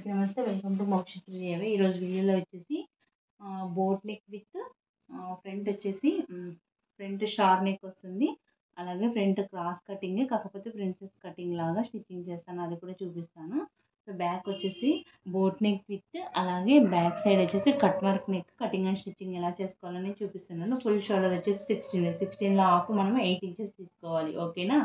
అందరికీ నమస్తే. Welcome to మోక్ష శ్రీదేవి. ఈరోజు వీడియోలో వచ్చేసి బోట్ నెక్ విత్ ఫ్రంట్ వచ్చేసి ఫ్రంట్ స్టార్ నెక్ వస్తుంది. అలాగే ఫ్రంట్ క్రాస్ కటింగ్, కాకపోతే ప్రిన్సెస్ కటింగ్ లాగా స్టిచ్చింగ్ చేస్తాను, అది కూడా చూపిస్తాను. సో బ్యాక్ వచ్చేసి బోట్ నెక్ విత్ అలాగే బ్యాక్ సైడ్ వచ్చేసి cut work neck cutting and stitching ఎలా చేసుకోవాలని చూపిస్తున్నాను. ఫుల్ షోల్డర్ వచ్చేసి 16లో హాఫ్ మనం 8 ఇంచెస్ తీసుకోవాలి. ఓకేనా.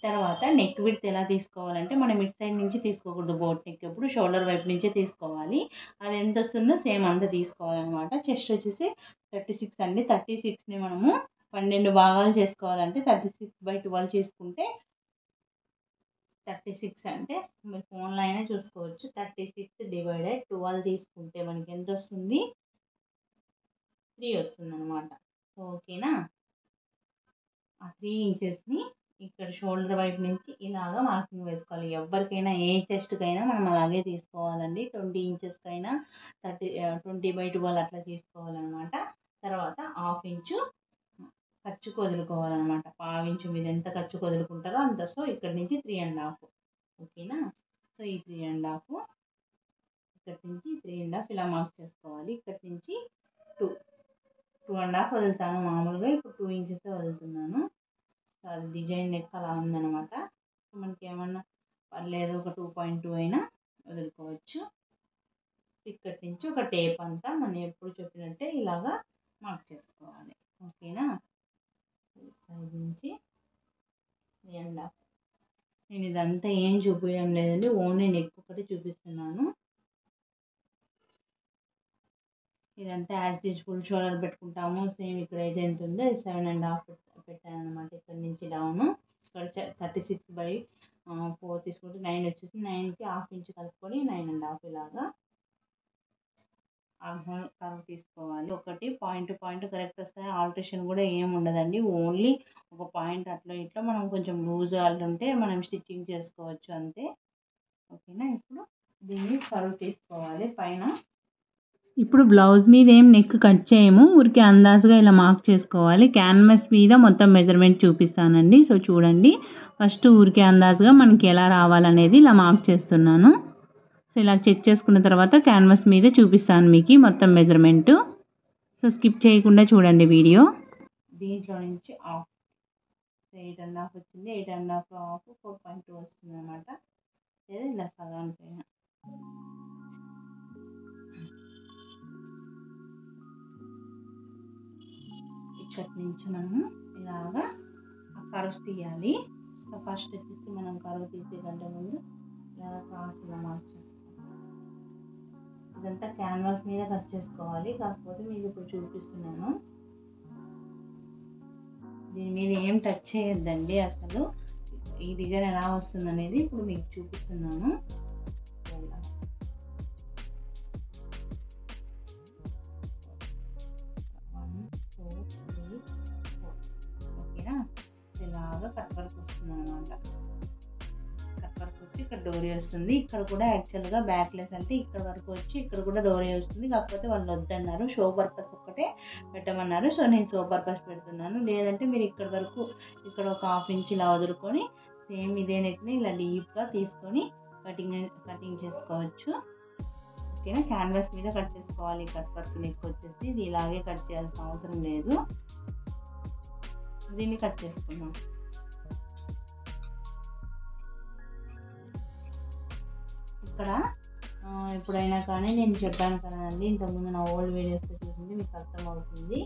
తర్వాత నెక్ విడ్త్ ఎలా తీసుకోవాలంటే మనం ఇటు సైడ్ నుంచి తీసుకోకూడదు. బోట్ నెక్ ఎప్పుడు షోల్డర్ వైపు నుంచే తీసుకోవాలి. అది ఎంత వస్తుందో సేమ్ అంత తీసుకోవాలన్నమాట. చెస్ట్ వచ్చేసి 36 అండి. 36ని మనము 12 భాగాలు చేసుకోవాలంటే 36/12 చేసుకుంటే 36 అంటే మీరు ఫోన్లో అయినా చూసుకోవచ్చు. 36/12 తీసుకుంటే మనకి ఎంత వస్తుంది? 3 వస్తుంది అనమాట. ఓకేనా. ఆ 3 ఇంచెస్ని ఇక్కడ షోల్డర్ వైపు నుంచి ఇలాగా మార్కింగ్ వేసుకోవాలి. ఎవరికైనా ఏ చెస్ట్కైనా మనం అలాగే తీసుకోవాలండి. 20 ఇంచెస్కైనా 20/12 అట్లా తీసుకోవాలన్నమాట. తర్వాత 1/2 ఇంచు ఖర్చుకు వదులుకోవాలన్నమాట. 1/2 ఇంచు మీరు ఎంత ఖర్చుకు వదులుకుంటారో అంత. సో ఇక్కడ నుంచి 3.5. ఓకేనా. సో ఈ 3.5 ఇక్కడ నుంచి 3.5 ఇలా మార్క్ చేసుకోవాలి. ఇక్కడ నుంచి 2.5 వదులుతాను మామూలుగా. ఇప్పుడు 2 ఇంచెస్ వదులుతున్నాను. సో అది డిజైన్ నెక్ అలా ఉందన్నమాట. సో మనకి ఏమన్నా పర్లేదు, ఒక 2.2 అయినా వదులుకోవచ్చు. ఇక్కడి నుంచి ఒక టేప్ అంతా మనం ఎప్పుడు చెప్పినట్టే ఇలాగా మార్క్ చేసుకోవాలి. ఓకేనా. సైడ్ నుంచి 3.5. నేను ఇదంతా ఏం చూపించడం లేదండి, ఓన్లీ నెక్ ఒకటి చూపిస్తున్నాను. ఇదంతా యాజ్ టీజ్ ఫుల్ షోల్డర్ పెట్టుకుంటాము. సేమ్ ఇక్కడ అయితే ఎంత ఉందో 7.5 పెట్టాను అనమాట. ఇక్కడ నుంచి డౌన్ ఇక్కడ 36/4 తీసుకుంటే 9 వచ్చేసి 9కి 1/2 ఇంచు కలుపుకొని 9.5 ఇలాగా కర్వ్ తీసుకోవాలి. ఒకటి పాయింట్ కరెక్ట్ వస్తాయి. ఆల్టరేషన్ కూడా ఏమి ఉండదండి. ఓన్లీ ఒక పాయింట్ అట్లా ఇట్లా మనం కొంచెం లూజ్ ఉంటే మనం స్టిచ్చింగ్ చేసుకోవచ్చు అంతే. ఓకేనా. ఇప్పుడు దీన్ని కర్వ్ తీసుకోవాలి పైన. ఇప్పుడు బ్లౌజ్ మీద ఏం నెక్ కట్ చేయము, ఊరికే అందాజుగా ఇలా మార్క్ చేసుకోవాలి. క్యాన్వాస్ మీద మొత్తం మెజర్మెంట్ చూపిస్తానండి. సో చూడండి, ఫస్ట్ ఊరికే అందాజుగా మనకి ఎలా రావాలనేది ఇలా మార్క్ చేస్తున్నాను. సో ఇలా చెక్ చేసుకున్న తర్వాత క్యాన్వాస్ మీద చూపిస్తాను మీకు మొత్తం మెజర్మెంటు. సో స్కిప్ చేయకుండా చూడండి వీడియో. దీంట్లో నుంచి 8.5 వచ్చింది. 8.5 4.2 వస్తుంది అనమాట. లేదా ఇలా సగానికైనా. ఇక్కడి నుంచి మనము ఇలాగా కర్వ్స్ తీయాలి. సో ఫస్ట్ వచ్చేసి మనం కర్వ్ తీసే కంటే ముందు ఇలా క్రాస్ ఇలా మార్క్ చేసుకోవాలి. ఇదంతా క్యాన్వాస్ మీద కట్ చేసుకోవాలి. కాకపోతే మీకు ఇప్పుడు చూపిస్తున్నాను. దీని మీద ఏం టచ్ చేయొద్దండి అసలు. ఈ డిజైన్ ఎలా వస్తుంది అనేది ఇప్పుడు మీకు చూపిస్తున్నాను. ఓకేనా. ఇలాగా కట్ వర్క్ వస్తుంది అనమాట. కట్ వర్క్ వచ్చి ఇక్కడ డోరీ వస్తుంది. ఇక్కడ కూడా యాక్చువల్గా బ్యాక్ లెస్ అంటే ఇక్కడ వరకు వచ్చి ఇక్కడ కూడా డోరీ వస్తుంది. కాకపోతే వాళ్ళు వద్దన్నారు, షో పర్పస్ ఒక్కటే పెట్టమన్నారు. సో నేను షో పర్పస్ పెడుతున్నాను. లేదంటే మీరు ఇక్కడ వరకు ఇక్కడ ఒక 1/2 ఇంచ్ ఇలా వదులుకొని సేమ్ ఇదే నెక్ని ఇలా డీప్గా తీసుకొని కటింగ్ చేసుకోవచ్చు. ఓకేనా. క్యాన్వాస్ మీద కట్ చేసుకోవాలి. కట్ వర్క్ నెక్ వచ్చేసి ఇది ఇలాగే కట్ చేయాల్సిన అవసరం లేదు. దీన్ని కట్ చేసుకుందాం. ఇక్కడ ఎప్పుడైనా కానీ నేను చెప్పాను కదండి, ఇంతకుముందు నా ఓల్డ్ వీడియోస్లో చూసింది మీకు అర్థమవుతుంది.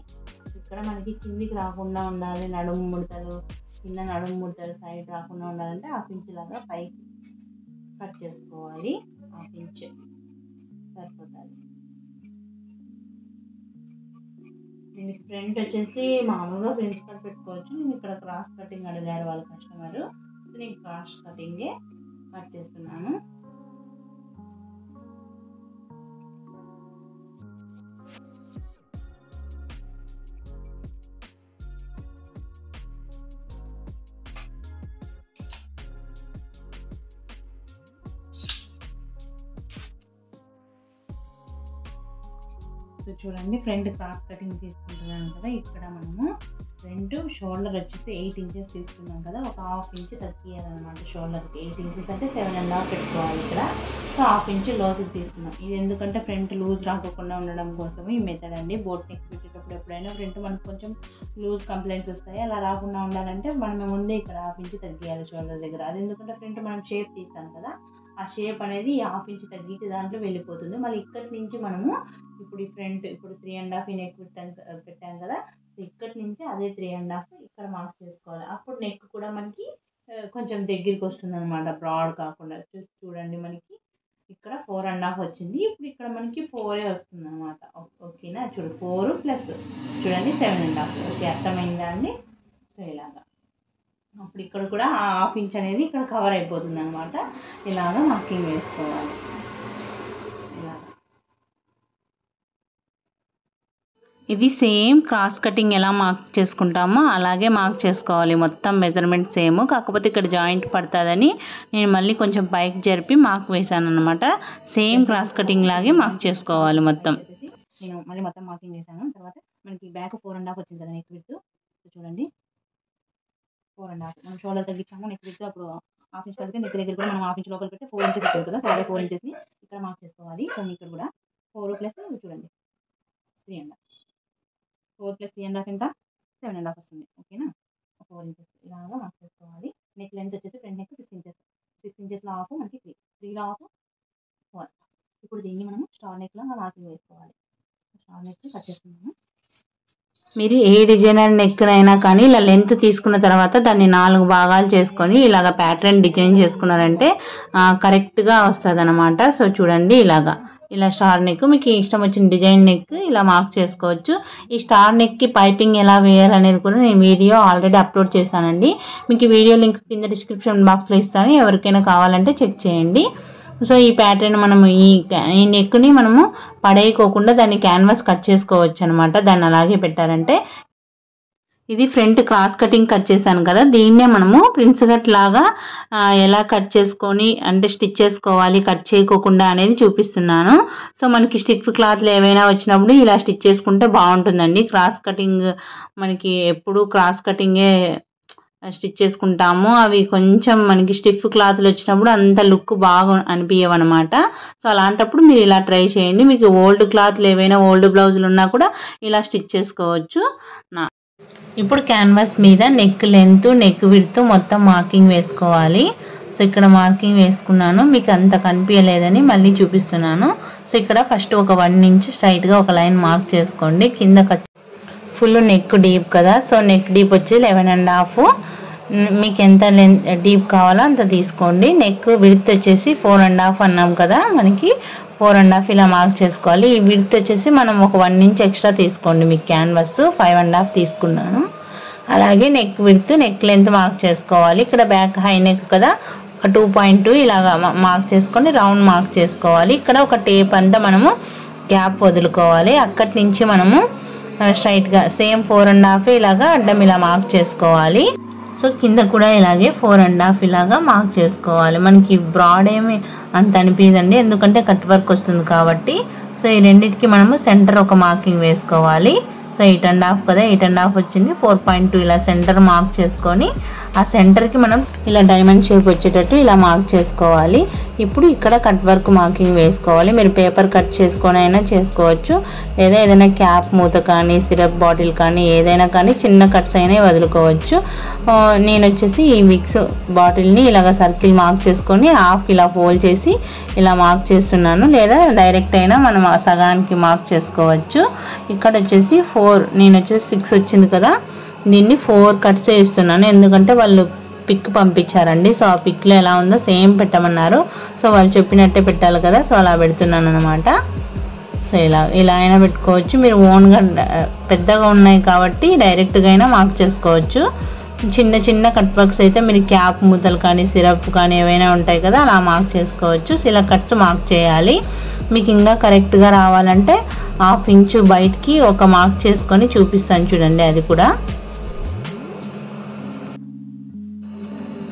ఇక్కడ మనకి కిందికి రాకుండా ఉండాలి. నడుము ముడతలు, కింద నడుము ముడతలు సైడ్ రాకుండా ఉండాలంటే 1/2 ఇంచ్ లాగా పైకి కట్ చేసుకోవాలి. 1/2 ఇంచ్ సరిపోతుంది. దీనికి ఫ్రంట్ వచ్చేసి మామూలుగా ఫ్రంట్ కట్ పెట్టుకోవచ్చు. నేను ఇక్కడ క్రాస్ కటింగ్ అడిగారు వాళ్ళ కస్టమర్. నేను క్రాస్ కటింగే కట్ చేస్తున్నాను. సో చూడండి, ఫ్రంట్ క్రాస్ కటింగ్ తీసుకుంటున్నాను కదా. ఇక్కడ మనము ఫ్రంట్ షోల్డర్ వచ్చేసి 8 ఇంచెస్ తీసుకున్నాం కదా, ఒక హాఫ్ ఇంచ్ తగ్గియాలన్నమాట. షోల్డర్కి 8 ఇంచెస్ అంటే 7.5 పెట్టుకోవాలి ఇక్కడ. సో హాఫ్ ఇంచ్ లోతుకి తీసుకున్నాం. ఇది ఎందుకంటే ఫ్రంట్ లూజ్ రాకుండా ఉండడం కోసం ఈ మెథడ్ అండి. బోట్ నెక్ పెట్టేటప్పుడు ఎప్పుడైనా ఫ్రంట్ మనకు కొంచెం లూజ్ కంప్లైంట్స్ వస్తాయి, అలా రాకుండా ఉండాలంటే మనం ముందే ఇక్కడ హాఫ్ ఇంచ్ తగ్గియాలి షోల్డర్ దగ్గర. అది ఎందుకంటే ఫ్రంట్ మనం షేప్ తీస్తాం కదా, ఆ షేప్ అనేది హాఫ్ ఇంచ్ తగ్గించి దాంట్లో వెళ్ళిపోతుంది. మళ్ళీ ఇక్కడి నుంచి మనము ఇప్పుడు ఈ ఫ్రంట్ ఇప్పుడు 3.5 నెక్ పెట్టాం కదా, ఇక్కడి నుంచి అదే 3.5 ఇక్కడ మార్క్ చేసుకోవాలి. అప్పుడు నెక్ కూడా మనకి కొంచెం దగ్గరికి వస్తుంది అనమాట, బ్రాడ్ కాకుండా. చూడండి మనకి ఇక్కడ 4.5 వచ్చింది, ఇప్పుడు ఇక్కడ మనకి 4 వస్తుంది అనమాట. ఓకేనా, చూడు 4 ప్లస్ చూడండి 7.5. ఓకే, అర్థమైందా అండి? సో ఇలాగా అప్పుడు ఇక్కడ కూడా హాఫ్ ఇంచ్ అనేది ఇక్కడ కవర్ అయిపోతుంది అనమాట. ఇలాగా మార్కింగ్ వేసుకోవాలి. ఇలాగా ఇది సేమ్ క్రాస్ కటింగ్ ఎలా మార్క్ చేసుకుంటామో అలాగే మార్క్ చేసుకోవాలి. మొత్తం మెజర్మెంట్ సేమ్, కాకపోతే ఇక్కడ జాయింట్ పడుతుందని నేను మళ్ళీ కొంచెం పైకి జరిపి మార్క్ వేసాను అనమాట. సేమ్ క్రాస్ కటింగ్ లాగే మార్క్ చేసుకోవాలి మొత్తం. నేను మళ్ళీ మొత్తం మార్కింగ్ వేసాను. తర్వాత మనకి బ్యాక్ 4.5 వచ్చింది కదా నెక్ విడ్త్. చూడండి 4.5 మనం షోల్డర్ తగ్గించాము, నెక్ విడ్త్ అప్పుడు హాఫ్ ఇంచ్ తగ్గితే నెక్ దగ్గర కూడా మనం హాఫ్ ఇంచ్ లోపల పెడితే 4 ఇంచెస్ వచ్చింది కదా. సో అదే 4 ఇంచెస్ని ఇక్కడ మార్క్ చేసుకోవాలి. సో ఇక్కడ కూడా 4 ప్లస్ చూడండి 3.5, 4 ప్లస్ 3.5 ఎంత? 7.5 వస్తుంది. ఓకేనా, 4 ఇంచెస్ ఇలాగా మార్క్ చేసుకోవాలి. నెక్ లెంత్ వచ్చేసి ఫ్రంట్ నెక్ 6 ఇంచెస్, 6 ఇంచెస్లో హాఫ్ మనకి 3లో హాఫ్ 4. ఇప్పుడు దీన్ని మనం స్టార్ నెక్లో మార్కింగ్ వేసుకోవాలి. స్టార్ నెక్ కట్ చేస్తున్నాము. మీరు ఏ డిజైనర్ నెక్ అయినా కానీ ఇలా లెంత్ తీసుకున్న తర్వాత దాన్ని 4 భాగాలు చేసుకొని ఇలాగ ప్యాటర్న్ డిజైన్ చేసుకున్నారంటే కరెక్ట్గా వస్తుంది అనమాట. సో చూడండి ఇలాగా ఇలా స్టార్ నెక్ మీకు ఇష్టం వచ్చిన డిజైన్ నెక్ ఇలా మార్క్ చేసుకోవచ్చు. ఈ స్టార్ నెక్కి పైపింగ్ ఎలా వేయాలనేది కూడా నేను వీడియో ఆల్రెడీ అప్లోడ్ చేశానండి. మీకు వీడియో లింక్ కింద డిస్క్రిప్షన్ బాక్స్లో ఇస్తాను, ఎవరికైనా కావాలంటే చెక్ చేయండి. సో ఈ ప్యాటర్న్ మనము ఈ నెక్ని మనము పడేయకోకుండా దాన్ని క్యాన్వాస్ కట్ చేసుకోవచ్చు అనమాట. దాన్ని అలాగే పెట్టారంటే ఇది ఫ్రంట్ క్రాస్ కటింగ్ కట్ చేశాను కదా, దీన్నే మనము ప్రిన్స్ కట్ లాగా ఎలా కట్ చేసుకొని అంటే స్టిచ్ చేసుకోవాలి కట్ చేయకోకుండా అనేది చూపిస్తున్నాను. సో మనకి స్టిఫ్ క్లాత్లు ఏవైనా వచ్చినప్పుడు ఇలా స్టిచ్ చేసుకుంటే బాగుంటుందండి. క్రాస్ కటింగ్ మనకి ఎప్పుడు క్రాస్ కటింగే స్టిచ్ చేసుకుంటాము, అవి కొంచెం మనకి స్టిఫ్ క్లాత్లు వచ్చినప్పుడు అంత లుక్ బాగా అనిపించవన్నమాట. సో అలాంటప్పుడు మీరు ఇలా ట్రై చేయండి. మీకు ఓల్డ్ క్లాత్లు ఏవైనా ఓల్డ్ బ్లౌజులు ఉన్నా కూడా ఇలా స్టిచ్ చేసుకోవచ్చు. ఇప్పుడు క్యాన్వాస్ మీద నెక్ లెంత్ నెక్ విడ్త్ మొత్తం మార్కింగ్ వేసుకోవాలి. సో ఇక్కడ మార్కింగ్ వేసుకున్నాను, మీకు అంత కనిపించలేదని మళ్ళీ చూపిస్తున్నాను. సో ఇక్కడ ఫస్ట్ ఒక 1 ఇంచ్ స్ట్రైట్గా ఒక లైన్ మార్క్ చేసుకోండి. కింద ఫుల్ నెక్ డీప్ కదా, సో నెక్ డీప్ వచ్చి 11.5. మీకు ఎంత లెంత్ డీప్ కావాలో అంత తీసుకోండి. నెక్ విడ్త్ వచ్చేసి 4.5 అన్నాం కదా, మనకి 4.5 ఇలా మార్క్ చేసుకోవాలి. ఈ విడ్త్ వచ్చేసి మనం ఒక 1 ఇంచ్ ఎక్స్ట్రా తీసుకోండి. మీకు క్యాన్వాస్ 5.5 తీసుకున్నాను. అలాగే neck width neck length mark చేసుకోవాలి. ఇక్కడ బ్యాక్ హై నెక్ కదా, ఒక 2.2 ఇలాగా మార్క్ చేసుకొని రౌండ్ మార్క్ చేసుకోవాలి. ఇక్కడ ఒక టేప్ అంతా మనము గ్యాప్ వదులుకోవాలి. అక్కడి నుంచి మనము స్ట్రైట్గా సేమ్ 4.5 ఇలాగా అడ్డం ఇలా మార్క్ చేసుకోవాలి. సో కింద కూడా ఇలాగే 4.5 ఇలాగా మార్క్ చేసుకోవాలి. మనకి బ్రాడ్ ఏమి అంత అనిపించదండి, ఎందుకంటే కట్ వర్క్ వస్తుంది కాబట్టి. సో ఈ రెండింటికి మనము సెంటర్ ఒక మార్కింగ్ వేసుకోవాలి. సో 8.5 కదా, 8.5 వచ్చింది. 4.2 ఇలా సెంటర్ మార్క్ చేసుకొని ఆ సెంటర్కి మనం ఇలా డైమండ్ షేప్ వచ్చేటట్టు ఇలా మార్క్ చేసుకోవాలి. ఇప్పుడు ఇక్కడ కట్ వర్క్ మార్కింగ్ వేసుకోవాలి. మీరు పేపర్ కట్ చేసుకొని అయినా చేసుకోవచ్చు, లేదా ఏదైనా క్యాప్ మూత కానీ సిరప్ బాటిల్ కానీ ఏదైనా కానీ చిన్న కట్స్ అయినా వదులుకోవచ్చు. నేను వచ్చేసి ఈ మిక్స్ బాటిల్ని ఇలాగ సర్కిల్ మార్క్ చేసుకొని హాఫ్ ఇలా ఫోల్డ్ చేసి ఇలా మార్క్ చేస్తున్నాను, లేదా డైరెక్ట్ అయినా మనం సగానికి మార్క్ చేసుకోవచ్చు. ఇక్కడ వచ్చేసి 4 నేను వచ్చేసి 6 వచ్చింది కదా, దీన్ని 4 కట్స్ ఇస్తున్నాను. ఎందుకంటే వాళ్ళు పిక్ పంపించారండి, సో ఆ పిక్లో ఎలా ఉందో సేమ్ పెట్టమన్నారు. సో వాళ్ళు చెప్పినట్టే పెట్టాలి కదా, సో అలా పెడుతున్నాను అనమాట. సో ఇలా అయినా పెట్టుకోవచ్చు. మీరు ఓన్గా పెద్దగా ఉన్నాయి కాబట్టి డైరెక్ట్గా అయినా మార్క్ చేసుకోవచ్చు. చిన్న చిన్న కట్ వర్క్స్ అయితే మీరు క్యాప్ మూతలు కానీ సిరప్ కానీ ఏవైనా ఉంటాయి కదా, అలా మార్క్ చేసుకోవచ్చు. సో ఇలా కట్స్ మార్క్ చేయాలి. మీకు ఇంకా కరెక్ట్గా రావాలంటే 1/2 ఇంచ్ బయటికి ఒక మార్క్ చేసుకొని చూపిస్తాను చూడండి. అది కూడా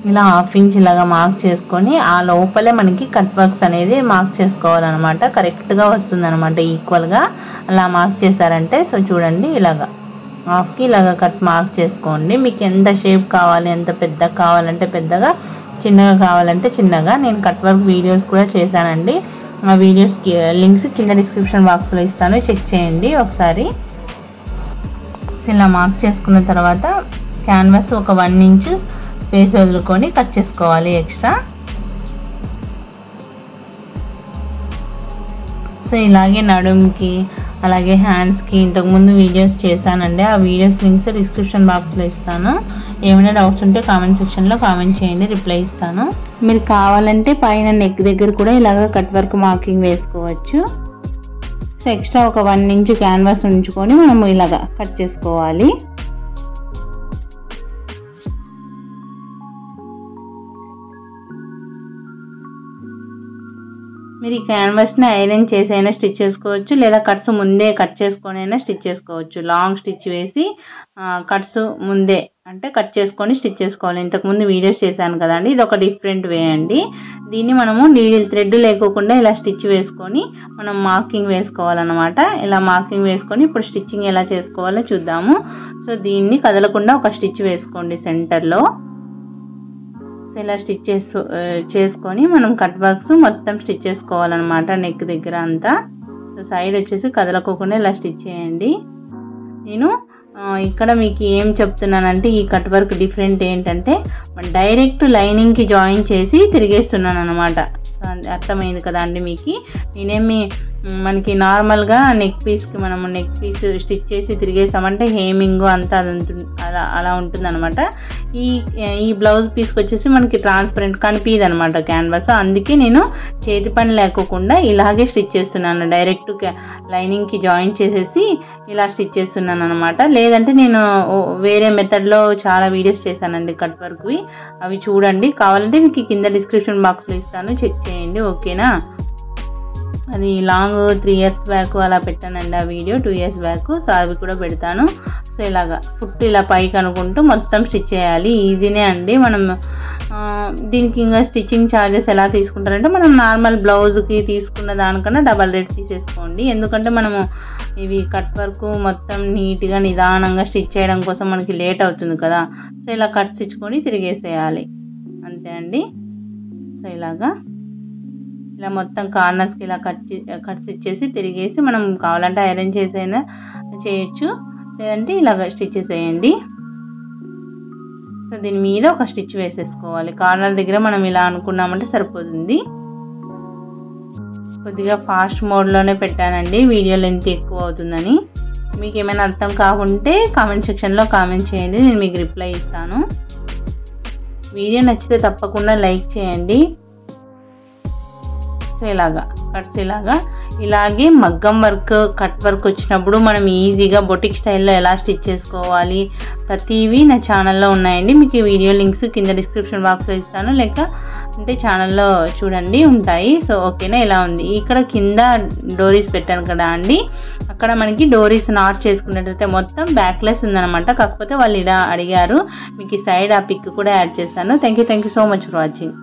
ఇలా 1/2 ఇంచ్ ఇలాగా మార్క్ చేసుకొని ఆ లోపలే మనకి కట్ వర్క్స్ అనేది మార్క్ చేసుకోవాలన్నమాట. కరెక్ట్గా వస్తుంది అనమాట ఈక్వల్గా. అలా మార్క్ చేశారంటే సో చూడండి ఇలాగా హాఫ్కి ఇలాగ కట్ మార్క్ చేసుకోండి. మీకు ఎంత షేప్ కావాలి, ఎంత పెద్దగా కావాలంటే పెద్దగా, చిన్నగా కావాలంటే చిన్నగా. నేను కట్ వర్క్ వీడియోస్ కూడా చేశానండి. ఆ వీడియోస్కి లింక్స్ కింద డిస్క్రిప్షన్ బాక్స్లో ఇస్తాను, చెక్ చేయండి ఒకసారి. సో ఇలా మార్క్ చేసుకున్న తర్వాత క్యాన్వాస్ ఒక 1 ఇంచ్ స్పేస్ వదులుకొని కట్ చేసుకోవాలి ఎక్స్ట్రా. సో ఇలాగే నడుముకి అలాగే హ్యాండ్స్కి ఇంతకుముందు వీడియోస్ చేశానండి. ఆ వీడియోస్ లింక్స్ డిస్క్రిప్షన్ బాక్స్లో ఇస్తాను. ఏమైనా డౌట్స్ ఉంటే కామెంట్ సెక్షన్లో కామెంట్ చేయండి, రిప్లై ఇస్తాను. మీరు కావాలంటే పైన నెక్ దగ్గర కూడా ఇలాగ కట్ వర్క్ మార్కింగ్ వేసుకోవచ్చు. సో ఎక్స్ట్రా ఒక 1 ఇంచ్ క్యాన్వాస్ ఉంచుకొని మనం ఇలాగ కట్ చేసుకోవాలి. మీరు ఈ క్యాన్వాస్ని ఐరన్ చేసి అయినా స్టిచ్ చేసుకోవచ్చు, లేదా కట్స్ ముందే కట్ చేసుకొని అయినా స్టిచ్ చేసుకోవచ్చు. లాంగ్ స్టిచ్ వేసి కట్స్ ముందే అంటే కట్ చేసుకొని స్టిచ్ చేసుకోవాలి. ఇంతకుముందు వీడియోస్ చేశాను కదండి, ఇది ఒక డిఫరెంట్ వే అండి. దీన్ని మనము నీడిల్ థ్రెడ్ లేకోకుండా ఇలా స్టిచ్ వేసుకొని మనం మార్కింగ్ వేసుకోవాలన్నమాట. ఇలా మార్కింగ్ వేసుకొని ఇప్పుడు స్టిచ్చింగ్ ఎలా చేసుకోవాలో చూద్దాము. సో దీన్ని కదలకుండా ఒక స్టిచ్ వేసుకోండి సెంటర్లో. సో ఇలా స్టిచ్ చేసుకొని మనం కట్ వర్క్స్ మొత్తం స్టిచ్ చేసుకోవాలన్నమాట నెక్ దగ్గర అంతా. సో సైడ్ వచ్చేసి కదలకోకుండా ఇలా స్టిచ్ చేయండి. నేను ఇక్కడ మీకు ఏం చెప్తున్నానంటే ఈ కట్ వర్క్ డిఫరెంట్ ఏంటంటే డైరెక్ట్ లైనింగ్కి జాయిన్ చేసి తిరిగేస్తున్నాను అనమాట. అర్థమైంది కదా అండి మీకు. నేనేమి మనకి నార్మల్గా నెక్ పీస్కి మనము నెక్ పీస్ స్టిచ్ చేసి తిరిగేసామంటే హేమింగ్ అంతా అది ఉంటుంది, అలా ఉంటుంది అనమాట. ఈ బ్లౌజ్ పీస్కి వచ్చేసి మనకి ట్రాన్స్పరెంట్ కనిపించదు అనమాట క్యాన్వాస్. అందుకే నేను చేతి పని లేకోకుండా ఇలాగే స్టిచ్ చేస్తున్నాను. డైరెక్ట్ లైనింగ్కి జాయిన్ చేసేసి ఇలా స్టిచ్ చేస్తున్నాను అనమాట. లేదంటే నేను వేరే మెథడ్లో చాలా వీడియోస్ చేశానండి కట్ వర్క్వి, అవి చూడండి. కావాలంటే మీకు కింద డిస్క్రిప్షన్ బాక్స్లో ఇస్తాను, చెక్ చేయండి, ఓకేనా. అది లాంగ్ 3 years బ్యాక్ అలా పెట్టానండి ఆ వీడియో, 2 years బ్యాక్. సో అవి కూడా పెడతాను. సో ఇలాగా ఫుట్ ఇలా పైకి అనుకుంటూ మొత్తం స్టిచ్ చేయాలి. ఈజీనే అండి. మనం దీనికి ఇంకా స్టిచ్చింగ్ ఛార్జెస్ ఎలా తీసుకుంటారంటే మనం నార్మల్ బ్లౌజ్కి తీసుకున్న దానికన్నా డబల్ రేట్ తీసేసుకోండి. ఎందుకంటే మనము ఇవి కట్ వర్క్ మొత్తం నీట్గా నిదానంగా స్టిచ్ చేయడం కోసం మనకి లేట్ అవుతుంది కదా. సో ఇలా కట్స్ ఇచ్చుకొని తిరిగేసేయాలి, అంతే అండి. సో ఇలా మొత్తం కార్నర్స్కి ఇలా కట్స్ ఇచ్చేసి తిరిగేసి మనం కావాలంటే ఐరన్ చేసైనా చేయొచ్చు, లేదంటే ఇలాగ స్టిచ్ చేసేయండి. సో దీని మీద ఒక స్టిచ్ వేసేసుకోవాలి. కార్నర్ దగ్గర మనం ఇలా అనుకున్నామంటే సరిపోతుంది. కొద్దిగా ఫాస్ట్ మోడ్లోనే పెట్టానండి, వీడియో లెంత్ ఎక్కువ అవుతుందని. మీకు ఏమైనా అర్థం కాకుంటే కామెంట్ సెక్షన్లో కామెంట్ చేయండి, నేను మీకు రిప్లై ఇస్తాను. వీడియో నచ్చితే తప్పకుండా లైక్ చేయండి. సో ఇలాగా కట్స్ ఇలాగే మగ్గం వర్క్ కట్ వర్క్ వచ్చినప్పుడు మనం ఈజీగా బొటిక్ స్టైల్లో ఎలా స్టిచ్ చేసుకోవాలి ప్రతివి నా ఛానల్లో ఉన్నాయండి. మీకు ఈ వీడియో లింక్స్ కింద డిస్క్రిప్షన్ బాక్స్లో ఇస్తాను, లేక అంటే ఛానల్లో చూడండి ఉంటాయి. సో ఓకేనా, ఇలా ఉంది. ఇక్కడ కింద డోరీస్ పెట్టాను కదా అండి, అక్కడ మనకి డోరీస్ నాట్ చేసుకున్నట్టయితే మొత్తం బ్యాక్లెస్ ఉందన్నమాట. కాకపోతే వాళ్ళు ఇలా అడిగారు, మీకు ఈ సైడ్ ఆ పిక్ కూడా యాడ్ చేస్తాను. Thank you so much for watching.